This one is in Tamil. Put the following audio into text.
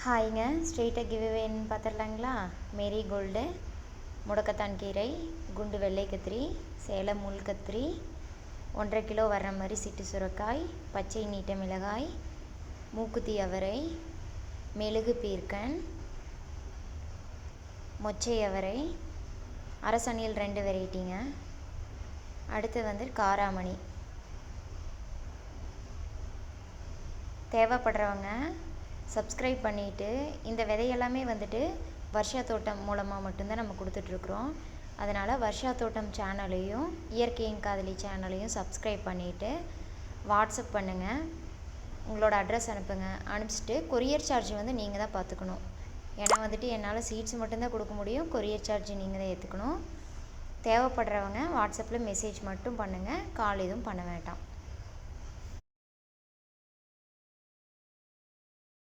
ஹாய்ங்க, ஸ்ட்ரெயிட்டாக கிவ்அவேன்னு பார்த்துடலாங்களா? மேரிகோல்டு, முடக்கத்தான் கீரை, குண்டு வெள்ளை கத்திரி, சேலம் முள் கத்திரி, 1.5 கிலோ வர்ற மாதிரி சிட்டு சுரக்காய், பச்சை நீட்ட மிளகாய், மூக்குத்தி அவரை, மெழுகு பீர்க்கன், மொச்சை அவரை, அரசணியல் 2 வெரைட்டிங்க. அடுத்து காராமணி. தேவைப்படுறவங்க சப்ஸ்கிரைப் பண்ணிவிட்டு, இந்த விதையெல்லாமே வர்ஷா தோட்டம் மூலமாக மட்டும்தான் நம்ம கொடுத்துட்ருக்குறோம். அதனால் வர்ஷா தோட்டம் சேனலையும் இயற்கையின் காதலி சேனலையும் சப்ஸ்கிரைப் பண்ணிவிட்டு வாட்ஸ்அப் பண்ணுங்கள். உங்களோட அட்ரஸ் அனுப்புங்க. அனுப்பிச்சிட்டு கொரியர் சார்ஜ் நீங்கள் தான் பார்த்துக்கணும். ஏன்னா என்னால் சீட்ஸ் மட்டும்தான் கொடுக்க முடியும். கொரியர் சார்ஜ் நீங்கள் தான் ஏற்றுக்கணும். தேவைப்படுறவங்க வாட்ஸ்அப்பில் மெசேஜ் மட்டும் பண்ணுங்கள். கால் எதுவும் பண்ண வேண்டாம்.